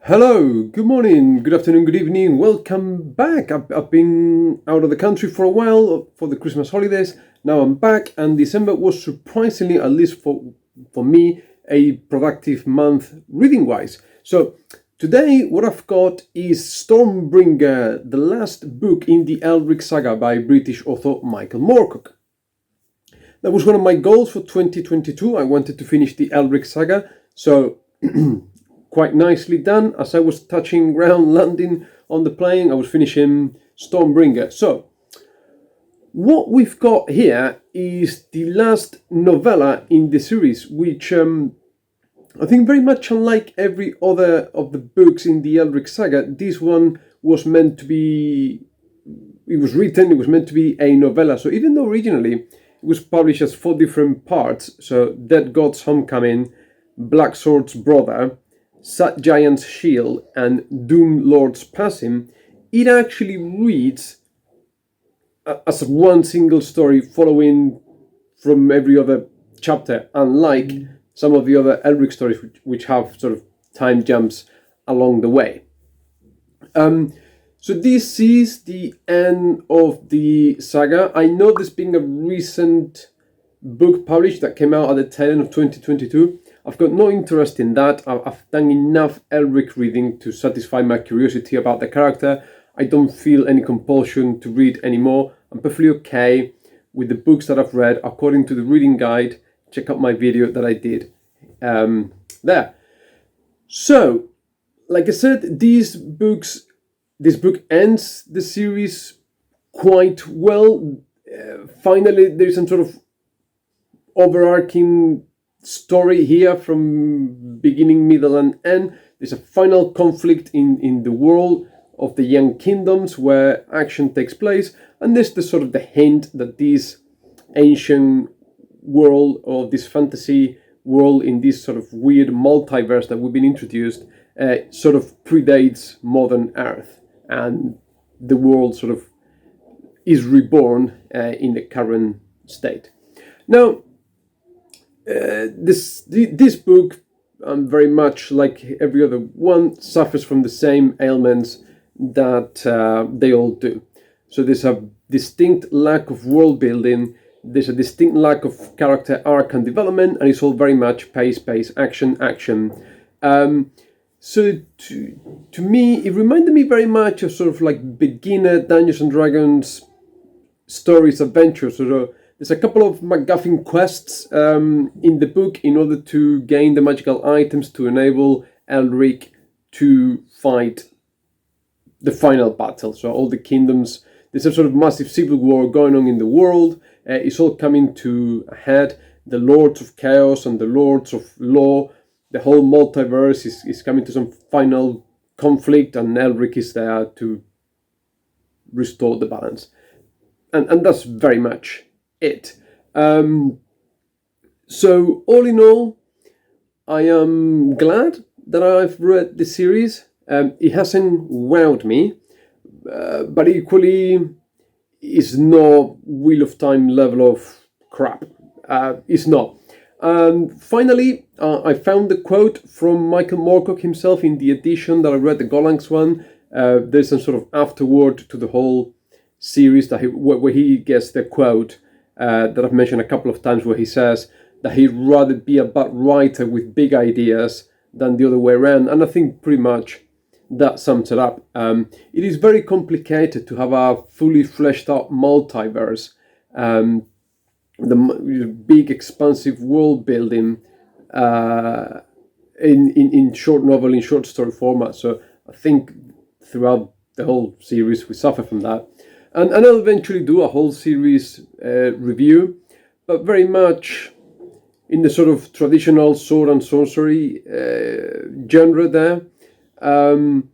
Hello, good morning, good afternoon, good evening. Welcome back. I've been out of the country for a while for the Christmas holidays. Now I'm back, and December was surprisingly, at least for me, a productive month reading wise. So today, what I've got is Stormbringer, the last book in the Elric saga by British author Michael Moorcock. That was one of my goals for 2022. I wanted to finish the Elric saga, so quite nicely done. As I was touching ground, landing on the plane, I was finishing Stormbringer. So, what we've got here is the last novella in the series, which I think very much unlike every other of the books in the Elric saga, this one was meant to be, it was meant to be a novella. So even though originally it was published as 4 different parts, so Dead God's Homecoming, Black Sword's Brother, Sad Giant's Shield, and Doom Lord's Passing, it actually reads as one single story following from every other chapter, unlike some of the other Elric stories which have sort of time jumps along the way. So this is the end of the saga. I know there's been a recent book published that came out at the tail end of 2022. I've got no interest in that. I've done enough Elric reading to satisfy my curiosity about the character. I don't feel any compulsion to read anymore. I'm perfectly okay with the books that I've read according to the reading guide. Check out my video that I did there. So, like I said, this book ends the series quite well. Finally, there's some sort of overarching story here from beginning, middle, and end. There's a final conflict in the world of the Young Kingdoms where action takes place, and there's the sort of the hint that this ancient world, or this fantasy world in this sort of weird multiverse that we've been introduced, sort of predates modern Earth, and the world sort of is reborn in the current state. Now, this book, very much like every other one, suffers from the same ailments that they all do. So there's a distinct lack of world building, there's a distinct lack of character arc and development, and it's all very much pace, action. So to me, it reminded me very much of sort of like beginner Dungeons and Dragons stories, adventures. So there's a couple of MacGuffin quests in the book in order to gain the magical items to enable Elric to fight the final battle. So all the kingdoms, there's a sort of massive civil war going on in the world. It's all coming to a head. The Lords of Chaos and the Lords of Law, the whole multiverse is coming to some final conflict, and Elric is there to restore the balance. And that's very much it. So all in all, I am glad that I've read the series. It hasn't wowed me, but equally is no Wheel of Time level of crap. It's not. Finally, I found the quote from Michael Moorcock himself in the edition that I read, the Golanx one. There's some sort of afterword to the whole series where he gets the quote that I've mentioned a couple of times, where he says that he'd rather be a bad writer with big ideas than the other way around. And I think pretty much that sums it up. It is very complicated to have a fully fleshed out multiverse, the big expansive world building in short novel, in short story format. So I think throughout the whole series we suffer from that. And I'll eventually do a whole series review, but very much in the sort of traditional sword and sorcery genre there. And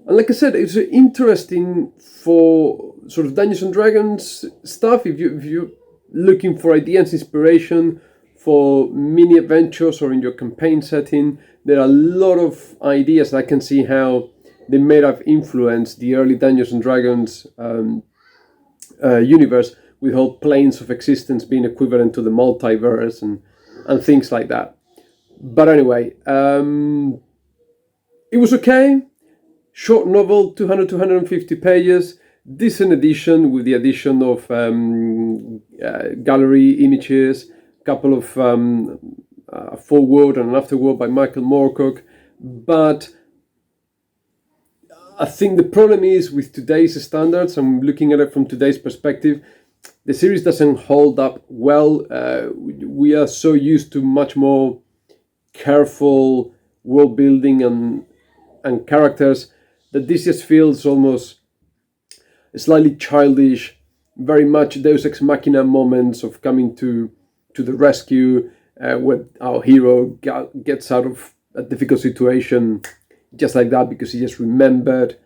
like I said, it's interesting for sort of Dungeons and Dragons stuff. If you're looking for ideas, inspiration for mini adventures or in your campaign setting, there are a lot of ideas. I can see how they may have influenced the early Dungeons and Dragons universe, with whole planes of existence being equivalent to the multiverse and things like that. But anyway, It was okay. Short novel, 200-250 pages. Decent edition with the addition of gallery images, a couple of a foreword and an afterword by Michael Moorcock. But I think the problem is with today's standards, I'm looking at it from today's perspective, the series doesn't hold up well. We are so used to much more careful world building and characters that this just feels almost slightly childish, very much Deus Ex Machina moments of coming to the rescue, where our hero gets out of a difficult situation just like that because he just remembered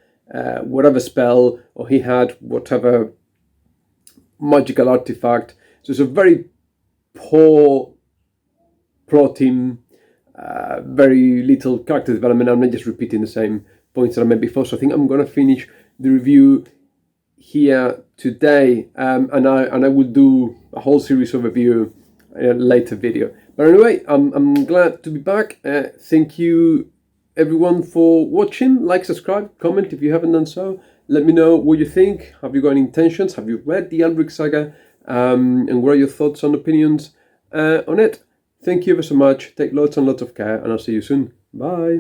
whatever spell, or he had whatever magical artifact. So it's a very poor plotting, very little character development. I'm not just repeating the same points that I made before. So I think I'm going to finish the review here today, and I will do a whole series overview in a later video. But anyway, I'm glad to be back. Thank you everyone for watching. Like, subscribe, comment if you haven't done so. Let me know what you think. Have you got any intentions? Have you read the Elric saga? And what are your thoughts and opinions on it? Thank you ever so much. Take lots and lots of care, and I'll see you soon. Bye.